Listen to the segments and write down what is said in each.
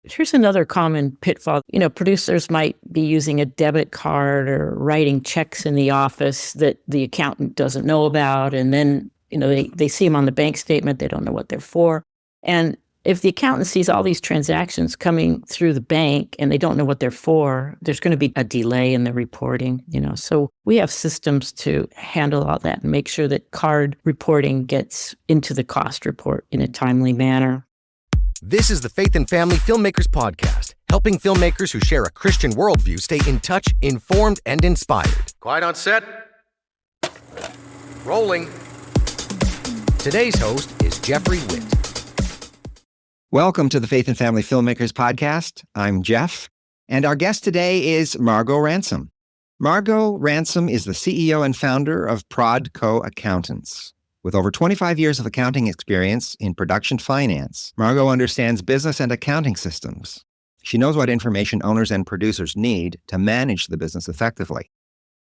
Here's another common pitfall. Producers might be using a debit card or writing checks in the office that the accountant doesn't know about. And then, they see them on the bank statement. They don't know what they're for. And if the accountant sees all these transactions coming through the bank and they don't know what they're for, there's going to be a delay in the reporting, So we have systems to handle all that and make sure that card reporting gets into the cost report in a timely manner. This is the Faith and Family Filmmakers podcast, helping filmmakers who share a Christian worldview stay in touch, informed, and inspired. Quiet on set. Rolling. Today's host is Jeffrey Witt. Welcome to the Faith and Family Filmmakers podcast. I'm Geoff, and our guest today is Margot Ransom. Margot Ransom is the CEO and founder of ProdCo Accountants. With over 25 years of accounting experience in production finance, Margot understands business and accounting systems. She knows what information owners and producers need to manage the business effectively.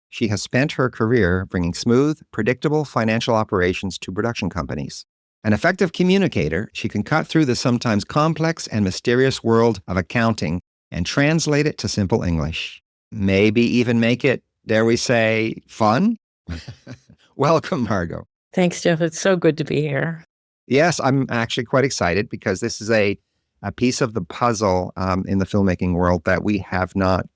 She has spent her career bringing smooth, predictable financial operations to production companies. An effective communicator, she can cut through the sometimes complex and mysterious world of accounting and translate it to simple English. Maybe even make it, dare we say, fun? Welcome, Margot. Thanks, Geoff. It's so good to be here. Yes, I'm actually quite excited because this is a piece of the puzzle in the filmmaking world that we've not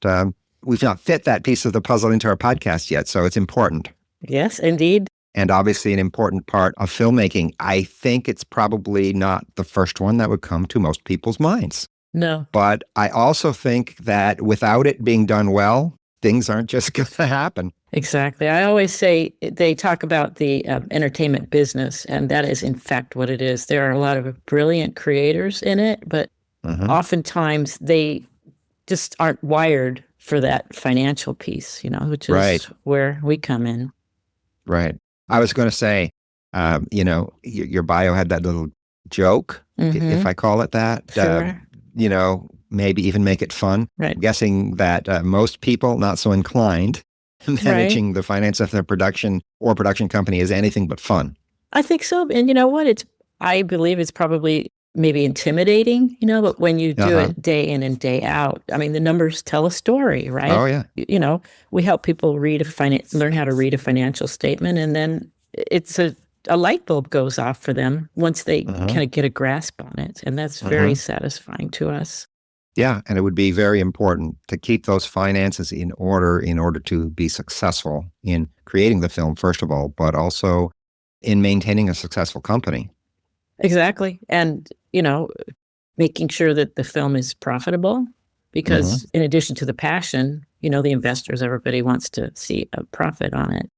fit that piece of the puzzle into our podcast yet. So it's important. Yes, indeed. And obviously an important part of filmmaking. I think it's probably not the first one that would come to most people's minds. No. But I also think that without it being done well, things aren't just going to happen. Exactly. I always say they talk about the entertainment business, and that is in fact what it is. There are a lot of brilliant creators in it, but oftentimes they just aren't wired for that financial piece, which is where we come in. Right. I was going to say, your bio had that little joke, if I call it that. Sure. Maybe even make it fun. Right. I'm guessing that most people not so inclined managing the finance of their production or production company is anything but fun. I think so. And you know what? I believe it's probably maybe intimidating, but when you do it day in and day out, I mean, the numbers tell a story, right? Oh, yeah. We help people learn how to read a financial statement, and then it's a light bulb goes off for them once they kind of get a grasp on it. And that's very satisfying to us. Yeah, and it would be very important to keep those finances in order to be successful in creating the film, first of all, but also in maintaining a successful company. Exactly. And, making sure that the film is profitable, because in addition to the passion, the investors, everybody wants to see a profit on it,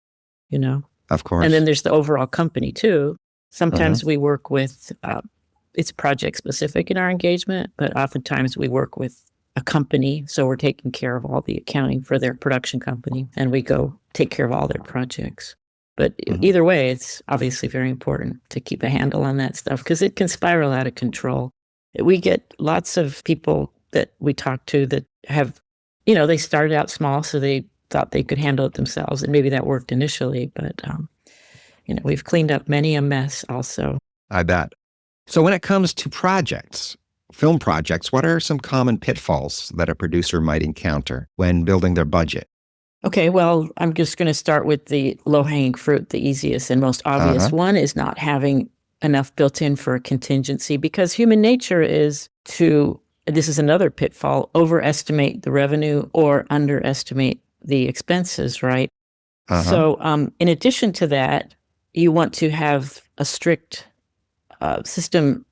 Of course. And then there's the overall company too. Sometimes we work with, it's project specific in our engagement, but oftentimes we work with a company. So we're taking care of all the accounting for their production company, and we go take care of all their projects. But either way, it's obviously very important to keep a handle on that stuff because it can spiral out of control. We get lots of people that we talk to that have, they started out small, so they thought they could handle it themselves. And maybe that worked initially, but, we've cleaned up many a mess also. I bet. So when it comes to film projects, what are some common pitfalls that a producer might encounter when building their budget? Okay, well, I'm just going to start with the low-hanging fruit. The easiest and most obvious one is not having enough built in for a contingency, because human nature is this is another pitfall, overestimate the revenue or underestimate the expenses, right? So in addition to that, you want to have a strict system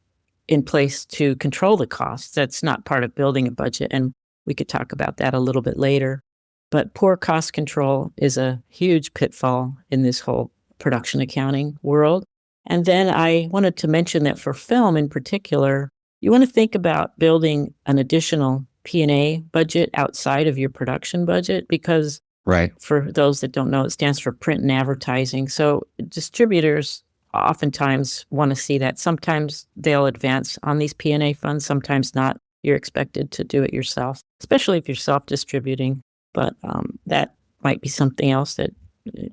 in place to control the costs. That's not part of building a budget, and we could talk about that a little bit later. But poor cost control is a huge pitfall in this whole production accounting world. And then I wanted to mention that for film in particular, you want to think about building an additional P&A budget outside of your production budget, because for those that don't know, it stands for print and advertising. So distributors oftentimes want to see that. Sometimes they'll advance on these P&A funds, sometimes not. You're expected to do it yourself, especially if you're self-distributing. But that might be something else that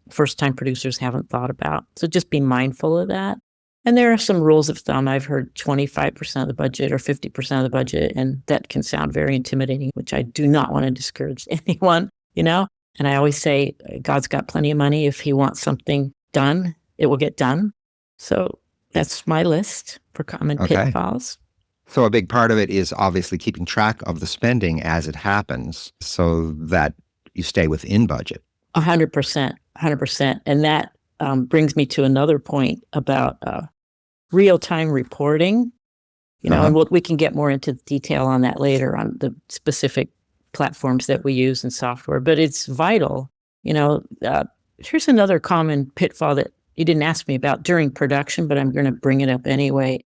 first-time producers haven't thought about. So just be mindful of that. And there are some rules of thumb. I've heard 25% of the budget or 50% of the budget, and that can sound very intimidating, which I do not want to discourage anyone, And I always say, God's got plenty of money. If he wants something done, it will get done. So that's my list for common pitfalls. So a big part of it is obviously keeping track of the spending as it happens so that you stay within budget. 100%. And that brings me to another point about real-time reporting, and we can get more into detail on that later on the specific platforms that we use and software, but it's vital. Here's another common pitfall that you didn't ask me about during production, but I'm going to bring it up anyway.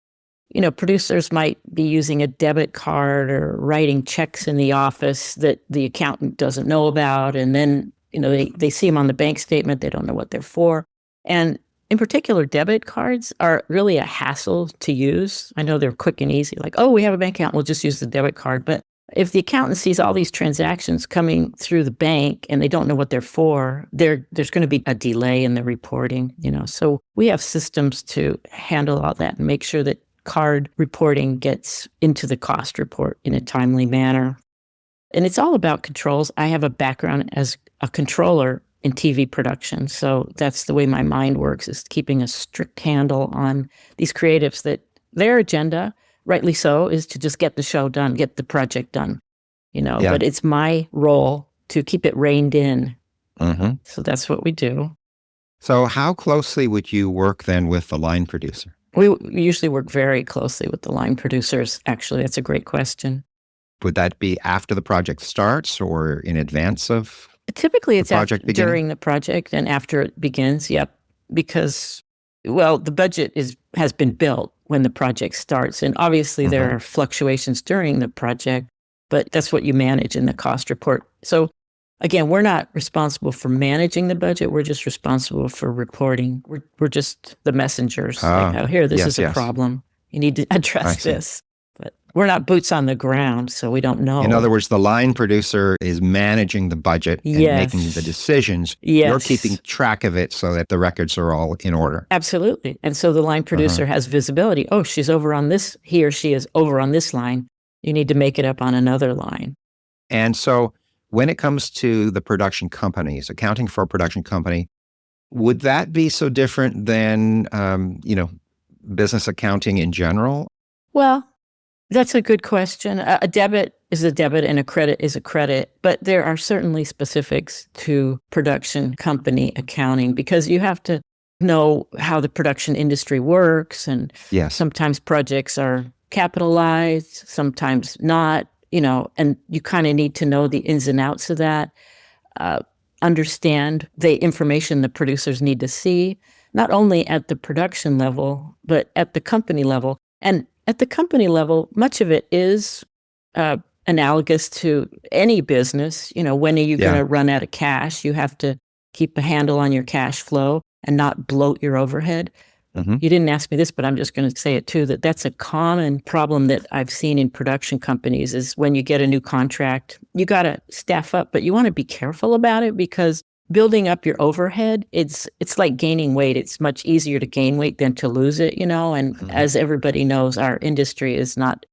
Producers might be using a debit card or writing checks in the office that the accountant doesn't know about. And then, they see them on the bank statement. They don't know what they're for. And in particular, debit cards are really a hassle to use. I know they're quick and easy, like, we have a bank account, we'll just use the debit card. But if the accountant sees all these transactions coming through the bank and they don't know what they're for, there's going to be a delay in the reporting, So we have systems to handle all that and make sure that card reporting gets into the cost report in a timely manner. And it's all about controls. I have a background as a controller in TV production. So that's the way my mind works, is keeping a strict handle on these creatives that their agenda, rightly so, is to just get the show done, get the project done, but it's my role to keep it reined in. Mm-hmm. So that's what we do. So how closely would you work then with the line producer? We usually work very closely with the line producers. Actually, that's a great question. Would that be after the project starts or in advance of? Typically, it's during the project and after it begins. Yep, because the budget has been built when the project starts, and obviously there are fluctuations during the project, but that's what you manage in the cost report. So, again, we're not responsible for managing the budget. We're just responsible for reporting. We're just the messengers. This is a problem. You need to address this. But we're not boots on the ground, so we don't know. In other words, the line producer is managing the budget and making the decisions. Yes. You're keeping track of it so that the records are all in order. Absolutely. And so the line producer has visibility. Oh, she's over on this, he or she is over on this line. You need to make it up on another line. And so when it comes to the production companies, accounting for a production company, would that be so different than, business accounting in general? Well, that's a good question. A debit is a debit and a credit is a credit, but there are certainly specifics to production company accounting because you have to know how the production industry works. And sometimes projects are capitalized, sometimes not, and you kind of need to know the ins and outs of that, understand the information the producers need to see, not only at the production level, but at the company level. And at the company level, much of it is analogous to any business. When are you going to run out of cash? You have to keep a handle on your cash flow and not bloat your overhead. You didn't ask me this, but I'm just going to say it too, that's a common problem that I've seen in production companies is when you get a new contract, you got to staff up, but you want to be careful about it because building up your overhead, it's like gaining weight. It's much easier to gain weight than to lose it, and as everybody knows, our industry is not,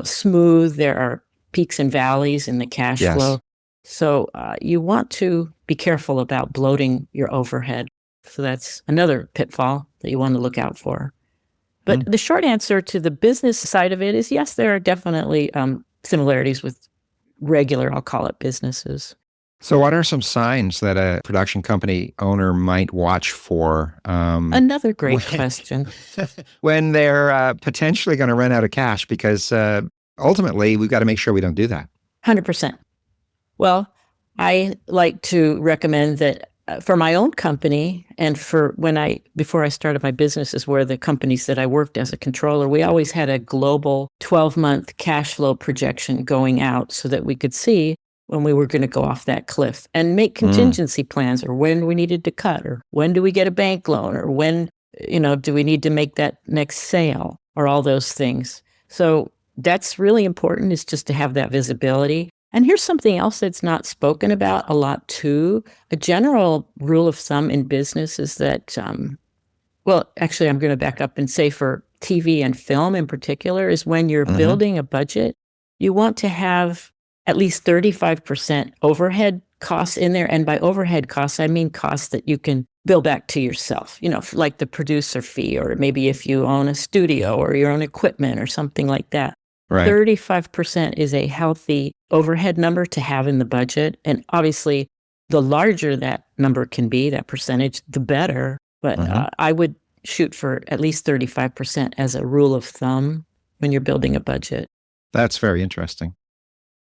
smooth. There are peaks and valleys in the cash flow. So you want to be careful about bloating your overhead. So that's another pitfall that you want to look out for. But the short answer to the business side of it is yes, there are definitely similarities with regular, I'll call it, businesses. So what are some signs that a production company owner might watch for? Another great question. When they're potentially going to run out of cash, because ultimately we've got to make sure we don't do that. 100%. Well, I like to recommend that for my own company and for before I started my businesses where the companies that I worked as a controller, we always had a global 12-month cash flow projection going out so that we could see when we were going to go off that cliff and make contingency plans or when we needed to cut or when do we get a bank loan or when, do we need to make that next sale or all those things. So that's really important is just to have that visibility. And here's something else that's not spoken about a lot too. A general rule of thumb in business is that Well, actually, I'm going to back up and say for TV and film in particular is when you're building a budget, you want to have at least 35% overhead costs in there. And by overhead costs, I mean costs that you can bill back to yourself, like the producer fee, or maybe if you own a studio or your own equipment or something like that. Right. 35% is a healthy overhead number to have in the budget. And obviously, the larger that number can be, that percentage, the better. But I would shoot for at least 35% as a rule of thumb when you're building a budget. That's very interesting.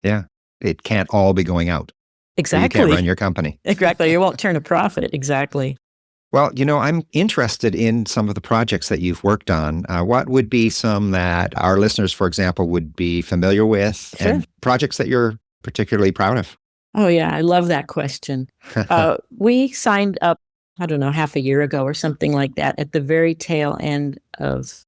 Yeah. It can't all be going out. Exactly. You can't run your company. Exactly. You won't turn a profit. Exactly. Well, I'm interested in some of the projects that you've worked on. What would be some that our listeners, for example, would be familiar with, and projects that you're particularly proud of? Oh, yeah. I love that question. We signed up, I don't know, half a year ago or something like that at the very tail end of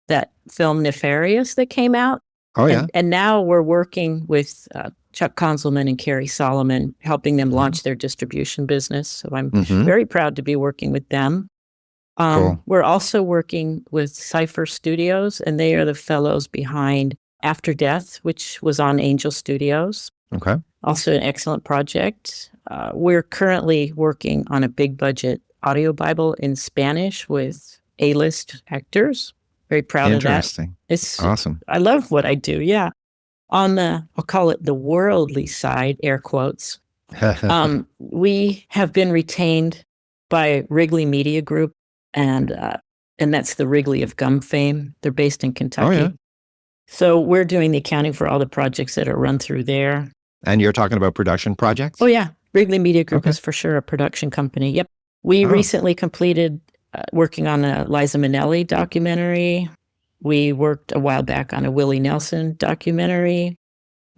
that film Nefarious that came out. Oh, yeah. And now we're working with Chuck Konzelman and Carrie Solomon, helping them launch their distribution business. So I'm very proud to be working with them. Cool. We're also working with Cypher Studios, and they are the fellows behind After Death, which was on Angel Studios. Okay. Also an excellent project. We're currently working on a big budget audio Bible in Spanish with A-list actors. Very proud of that. Interesting. It's awesome. I love what I do. Yeah. On the, I'll call it the worldly side, air quotes, we have been retained by Wrigley Media Group, and that's the Wrigley of gum fame. They're based in Kentucky. Oh, yeah. So we're doing the accounting for all the projects that are run through there. And you're talking about production projects? Oh, yeah. Wrigley Media Group is for sure a production company. Yep. We recently completed working on a Liza Minnelli documentary. We worked a while back on a Willie Nelson documentary.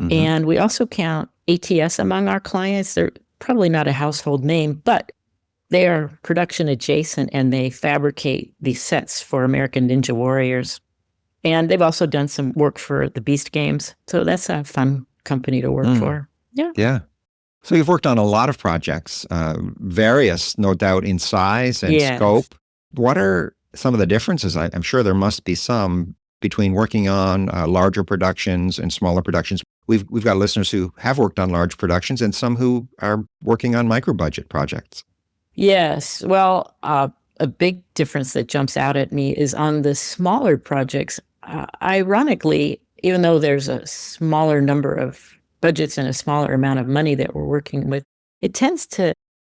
And we also count ATS among our clients. They're probably not a household name, but they are production adjacent, and they fabricate these sets for American Ninja Warriors. And they've also done some work for the Beast Games. So that's a fun company to work for. Yeah. Yeah. So you've worked on a lot of projects, various, no doubt, in size and scope. What are some of the differences? I'm sure there must be some between working on larger productions and smaller productions. We've got listeners who have worked on large productions and some who are working on micro-budget projects. Yes. Well, a big difference that jumps out at me is on the smaller projects. Ironically, even though there's a smaller number of budgets and a smaller amount of money that we're working with, it tends to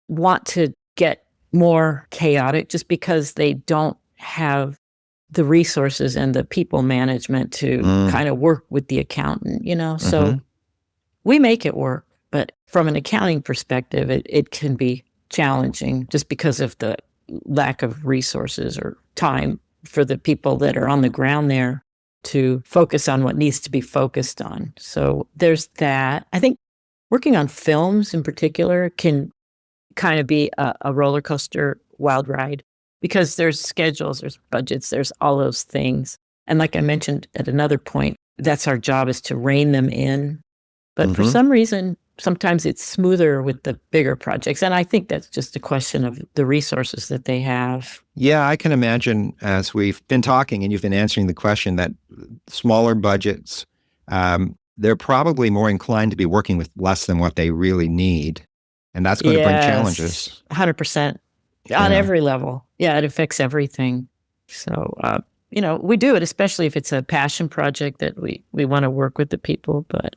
want to get more chaotic just because they don't have the resources and the people management to kind of work with the accountant, So we make it work, but from an accounting perspective, it can be challenging just because of the lack of resources or time for the people that are on the ground there to focus on what needs to be focused on. So there's that. I think working on films in particular can kind of be a roller coaster wild ride because there's schedules, there's budgets, there's all those things. And like I mentioned at another point, that's our job, is to rein them in. But for some reason, sometimes it's smoother with the bigger projects. And I think that's just a question of the resources that they have. Yeah, I can imagine, as we've been talking and you've been answering the question, that smaller budgets, they're probably more inclined to be working with less than what they really need. And that's going to bring challenges. 100%. On every level. Yeah, it affects everything. So, we do it, especially if it's a passion project that we want to work with the people. But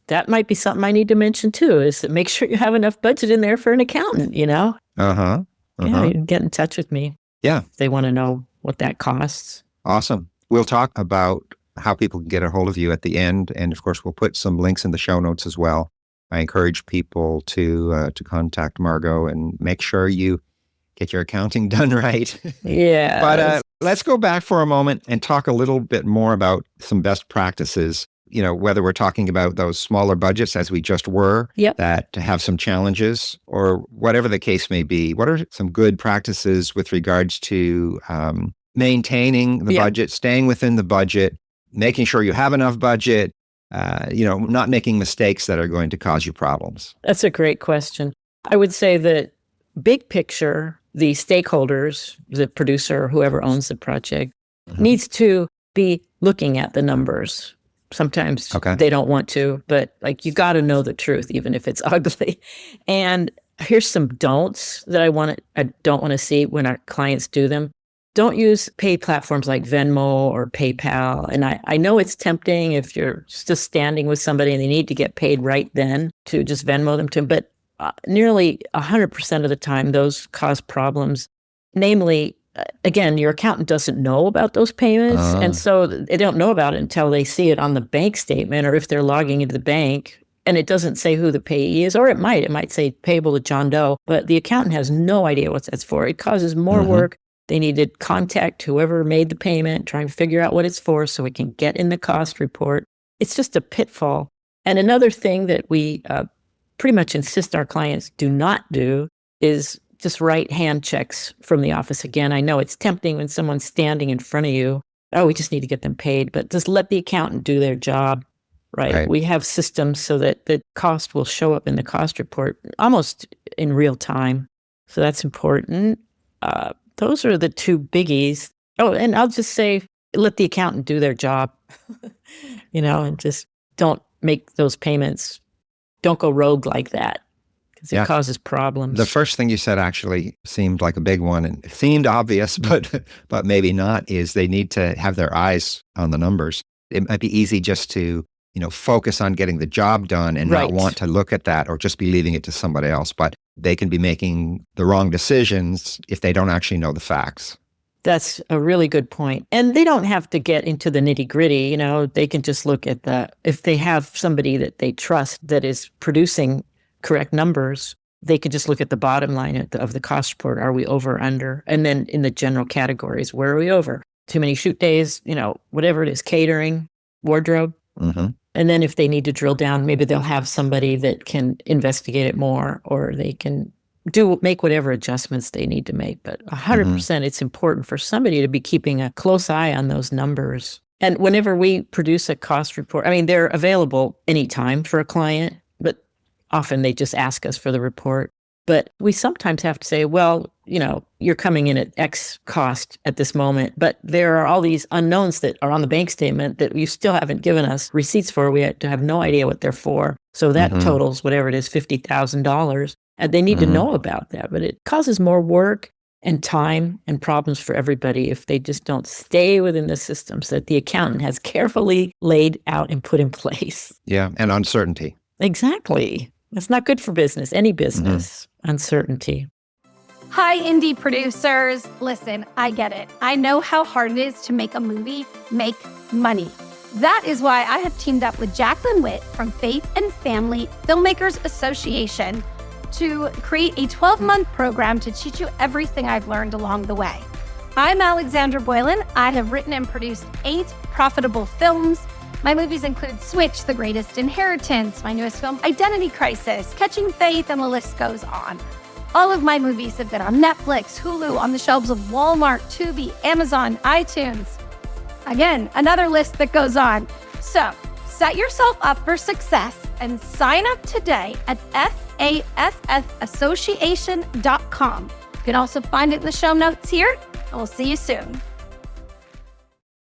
that might be something I need to mention too, is to make sure you have enough budget in there for an accountant, Yeah, you can get in touch with me. Yeah. If they want to know what that costs. Awesome. We'll talk about how people can get a hold of you at the end. And of course, we'll put some links in the show notes as well. I encourage people to contact Margot and make sure you get your accounting done right. Yeah. But let's go back for a moment and talk a little bit more about some best practices, whether we're talking about those smaller budgets as we just were, that have some challenges, or whatever the case may be. What are some good practices with regards to maintaining the budget, staying within the budget, making sure you have enough budget, not making mistakes that are going to cause you problems? That's a great question. I would say that big picture, the stakeholders, the producer, or whoever owns the project, needs to be looking at the numbers. Sometimes they don't want to, but like you got to know the truth, even if it's ugly. And here's some don'ts that I don't want to see when our clients do them. Don't use paid platforms like Venmo or PayPal. And I know it's tempting if you're just standing with somebody and they need to get paid right then to just Venmo them to them. But nearly 100% of the time, those cause problems. Namely, again, your accountant doesn't know about those payments. And so they don't know about it until they see it on the bank statement or if they're logging into the bank. And it doesn't say who the payee is, or it might say payable to John Doe, but the accountant has no idea what that's for. It causes more work. They need to contact whoever made the payment, try and figure out what it's for so it can get in the cost report. It's just a pitfall. And another thing that we pretty much insist our clients do not do is just write hand checks from the office. Again, I know it's tempting when someone's standing in front of you. Oh, we just need to get them paid, but just let the accountant do their job. Right. We have systems so that the cost will show up in the cost report almost in real time. So that's important. Those are the two biggies. Oh, and I'll just say, let the accountant do their job, and just don't make those payments. Don't go rogue like that because it causes problems. The first thing you said actually seemed like a big one and it seemed obvious, but maybe not, is they need to have their eyes on the numbers. It might be easy just to focus on getting the job done and not want to look at that or just be leaving it to somebody else. But they can be making the wrong decisions if they don't actually know the facts. That's a really good point. And they don't have to get into the nitty gritty. They can just look at if they have somebody that they trust that is producing correct numbers, they could just look at the bottom line of the cost report. Are we over or under? And then in the general categories, where are we over? Too many shoot days, whatever it is, catering, wardrobe. And then if they need to drill down, maybe they'll have somebody that can investigate it more, or they can make whatever adjustments they need to make. But 100%, it's important for somebody to be keeping a close eye on those numbers. And whenever we produce a cost report, they're available anytime for a client, but often they just ask us for the report. But we sometimes have to say, well, you're coming in at X cost at this moment, but there are all these unknowns that are on the bank statement that you still haven't given us receipts for. We have no idea what they're for. So that totals whatever it is, $50,000. And they need to know about that. But it causes more work and time and problems for everybody if they just don't stay within the systems that the accountant has carefully laid out and put in place. Yeah, and uncertainty. Exactly. That's not good for business, any business, uncertainty. Hi, indie producers. Listen, I get it. I know how hard it is to make a movie make money. That is why I have teamed up with Jacqueline Witt from Faith and Family Filmmakers Association to create a 12-month program to teach you everything I've learned along the way. I'm Alexandra Boylan. I have written and produced 8 profitable films. My movies include Switch, The Greatest Inheritance, my newest film, Identity Crisis, Catching Faith, and the list goes on. All of my movies have been on Netflix, Hulu, on the shelves of Walmart, Tubi, Amazon, iTunes. Again, another list that goes on. So, set yourself up for success and sign up today at FAFFassociation.com. You can also find it in the show notes here, and we'll see you soon.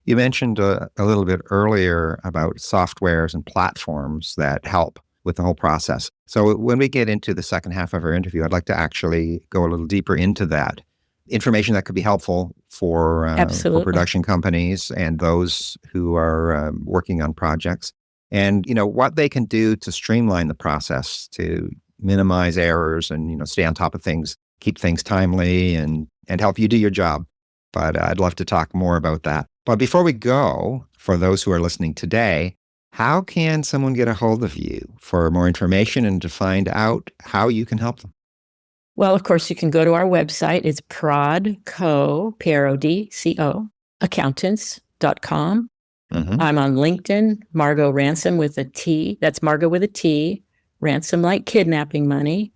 You mentioned a little bit earlier about softwares and platforms that help with the whole process. So when we get into the second half of our interview, I'd like to actually go a little deeper into that. Information that could be helpful for production companies and those who are working on projects. And, what they can do to streamline the process, to minimize errors and, stay on top of things, keep things timely and help you do your job. But I'd love to talk more about that. But before we go, for those who are listening today, how can someone get a hold of you for more information and to find out how you can help them? Well, of course, you can go to our website. It's ProdCo, ProdCo, Accountants.com. I'm on LinkedIn, Margot Ransom with a T. That's Margot with a T. Ransom like kidnapping money.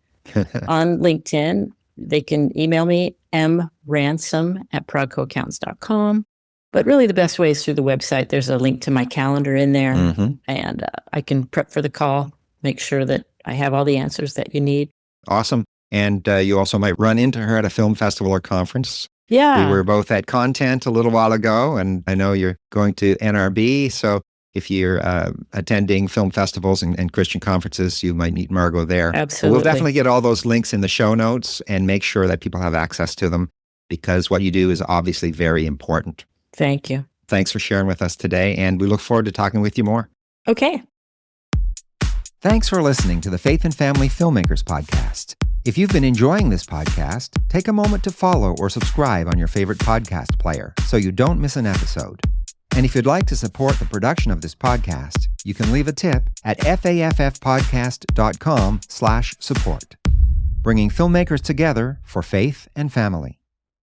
On LinkedIn, they can email me, mransom@ProdCoAccountants.com. But really the best way is through the website. There's a link to my calendar in there, and I can prep for the call, make sure that I have all the answers that you need. Awesome. And you also might run into her at a film festival or conference. Yeah. We were both at Content a little while ago, and I know you're going to NRB. So if you're attending film festivals and Christian conferences, you might meet Margot there. Absolutely. But we'll definitely get all those links in the show notes and make sure that people have access to them, because what you do is obviously very important. Thank you. Thanks for sharing with us today, and we look forward to talking with you more. Okay. Thanks for listening to the Faith and Family Filmmakers podcast. If you've been enjoying this podcast, take a moment to follow or subscribe on your favorite podcast player so you don't miss an episode. And if you'd like to support the production of this podcast, you can leave a tip at faffpodcast.com/support. Bringing filmmakers together for faith and family.